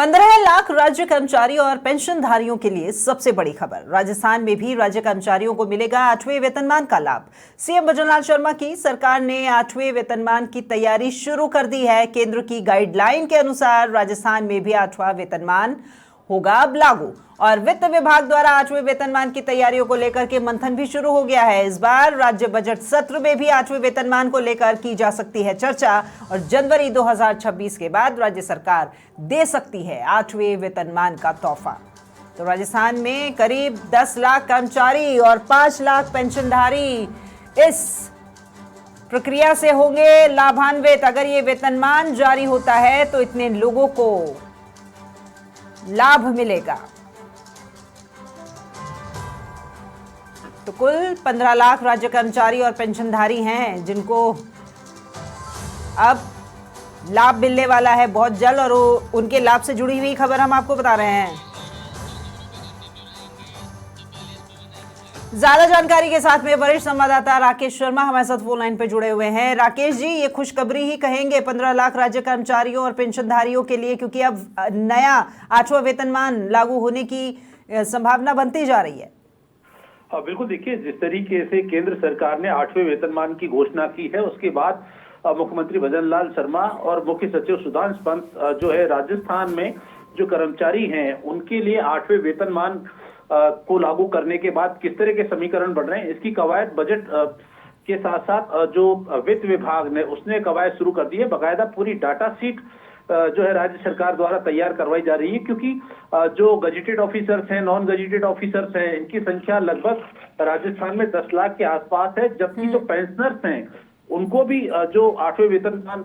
15 लाख राज्य कर्मचारी और पेंशनधारियों के लिए सबसे बड़ी खबर। राजस्थान में भी राज्य कर्मचारियों को मिलेगा 8वें वेतनमान का लाभ। सीएम भजनलाल शर्मा की सरकार ने 8वें वेतनमान की तैयारी शुरू कर दी है। केंद्र की गाइडलाइन के अनुसार राजस्थान में भी 8वां वेतनमान होगा अब लागू और वित्त विभाग द्वारा 8वें वेतनमान की तैयारियों को लेकर के मंथन भी शुरू हो गया है। इस बार राज्य बजट सत्र में भी 8वें वेतनमान को लेकर की जा सकती है चर्चा और जनवरी 2026 के बाद राज्य सरकार दे सकती है 8वें वेतनमान का तोहफा। तो राजस्थान में करीब 10 लाख कर्मचारी और 5 लाख पेंशनधारी इस प्रक्रिया से होंगे लाभान्वित। अगर ये वेतनमान जारी होता है तो इतने लोगों को लाभ मिलेगा। तो कुल 15 लाख राज्य कर्मचारी और पेंशनधारी हैं जिनको अब लाभ मिलने वाला है बहुत जल्द और उनके लाभ से जुड़ी हुई खबर हम आपको बता रहे हैं। ज्यादा जानकारी के साथ में वरिष्ठ संवाददाता राकेश शर्मा हमारे साथ फोन लाइन पे जुड़े हुए हैं। राकेश जी, ये खुशखबरी ही कहेंगे 15 लाख राज्य कर्मचारियों और पेंशनधारियों के लिए, क्योंकि अब नया 8वां वेतनमान लागू होने की संभावना बनती जा रही है। हाँ बिल्कुल, देखिए जिस तरीके से केंद्र सरकार ने 8वें वेतनमान की घोषणा की है, उसके बाद मुख्यमंत्री भजनलाल शर्मा और मुख्य सचिव सुधांशु पंत जो है राजस्थान में जो कर्मचारी हैं उनके लिए 8वें वेतनमान को लागू करने के बाद किस तरह के समीकरण बढ़ रहे हैं, इसकी कवायद बजट के साथ साथ जो वित्त विभाग ने उसने कवायद शुरू कर दी है। बाकायदा पूरी डाटा सीट जो है राज्य सरकार द्वारा तैयार करवाई जा रही है, क्योंकि जो गजेटेड ऑफिसर्स हैं, नॉन गजेटेड ऑफिसर्स हैं, इनकी संख्या लगभग राजस्थान में 10 लाख के आसपास है। जबकि जो पेंशनर्स हैं उनको भी जो 8वें वेतनमान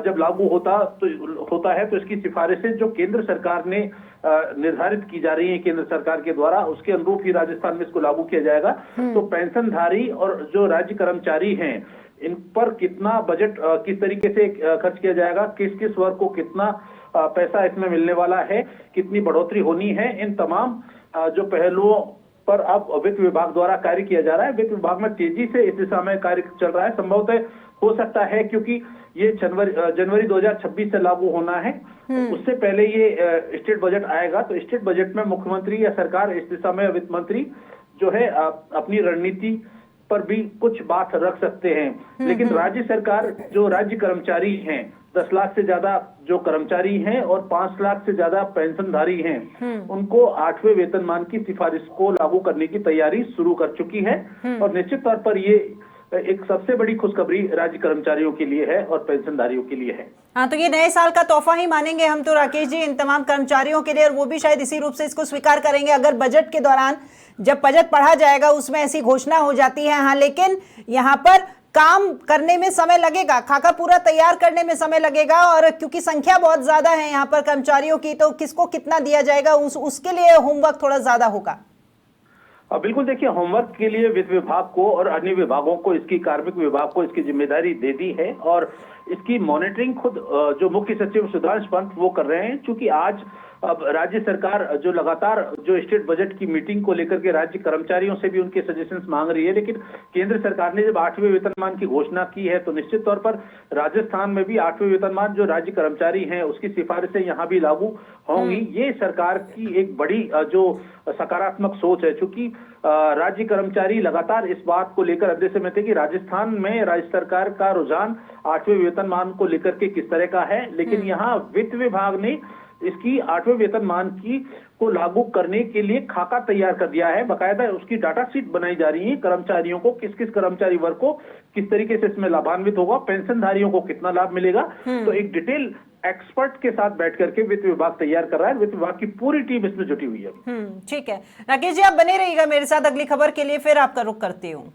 जब लागू होता है तो इसकी सिफारिशें जो केंद्र सरकार ने निर्धारित की जा रही है केंद्र सरकार के द्वारा, उसके अनुरूप ही राजस्थान में इसको लागू किया जाएगा। तो पेंशनधारी और जो राज्य कर्मचारी हैं इन पर कितना बजट किस तरीके से खर्च किया जाएगा, किस किस वर्ग को कितना पैसा इसमें मिलने वाला है, कितनी बढ़ोतरी होनी है, इन तमाम जो पहलुओं पर अब वित्त विभाग द्वारा कार्य किया जा रहा है। वित्त विभाग में तेजी से इस दिशा में कार्य चल रहा है। संभवतः हो सकता है क्योंकि ये जनवरी 2026 से लागू होना है, उससे पहले ये स्टेट बजट आएगा। तो स्टेट बजट में मुख्यमंत्री या सरकार इस दिशा में वित्त मंत्री जो है अपनी रणनीति पर भी कुछ बात रख सकते हैं। लेकिन राज्य सरकार जो राज्य कर्मचारी हैं 10 लाख से ज्यादा जो कर्मचारी हैं और 5 लाख से ज्यादा पेंशनधारी हैं उनको 8वें वेतनमान की सिफारिश को लागू करने की तैयारी शुरू कर चुकी है। और निश्चित तौर पर ये एक सबसे बड़ी खुशखबरी राज्य कर्मचारियों के लिए है और पेंशनधारियों के लिए है। हाँ, तो ये नए साल का तोहफा ही मानेंगे हम तो राकेश जी इन तमाम कर्मचारियों के लिए, और वो भी शायद इसी रूप से इसको स्वीकार करेंगे अगर बजट के दौरान जब बजट पढ़ा जाएगा उसमें ऐसी घोषणा हो जाती है। हाँ, लेकिन यहाँ पर काम करने में समय लगेगा, खाका पूरा तैयार करने में समय लगेगा, और क्योंकि संख्या बहुत ज्यादा है यहाँ पर कर्मचारियों की, तो किसको कितना दिया जाएगा उसके लिए होमवर्क थोड़ा ज्यादा होगा। बिल्कुल, देखिए होमवर्क के लिए वित्त विभाग को और अन्य विभागों को, इसकी कार्मिक विभाग को इसकी जिम्मेदारी दे दी है और इसकी मॉनिटरिंग खुद जो मुख्य सचिव सुधांशु पंत वो कर रहे हैं। क्योंकि आज अब राज्य सरकार जो लगातार जो स्टेट बजट की मीटिंग को लेकर के राज्य कर्मचारियों से भी उनके सजेशंस मांग रही है, लेकिन केंद्र सरकार ने जब 8वें वेतनमान की घोषणा की है तो निश्चित तौर पर राजस्थान में भी 8वें वेतनमान जो राज्य कर्मचारी हैं उसकी सिफारिशें यहाँ भी लागू होंगी। ये सरकार की एक बड़ी जो सकारात्मक सोच है, क्योंकि राज्य कर्मचारी लगातार इस बात को लेकर अध्यक्ष में थे कि राजस्थान में राज्य सरकार का रुझान 8वें वेतनमान को लेकर के किस तरह का है। लेकिन यहाँ वित्त विभाग ने इसकी 8वें वेतनमान की को लागू करने के लिए खाका तैयार कर दिया है। बाकायदा उसकी डाटा शीट बनाई जा रही है, कर्मचारियों को किस किस कर्मचारी वर्ग को किस तरीके से इसमें लाभान्वित होगा, पेंशनधारियों को कितना लाभ मिलेगा। तो एक डिटेल एक्सपर्ट के साथ बैठ करके वित्त विभाग तैयार कर रहा है। वित्त विभाग की पूरी टीम इसमें जुटी हुई है। ठीक है राकेश जी, आप बने रहिएगा मेरे साथ, अगली खबर के लिए फिर आपका रुख करती हूँ।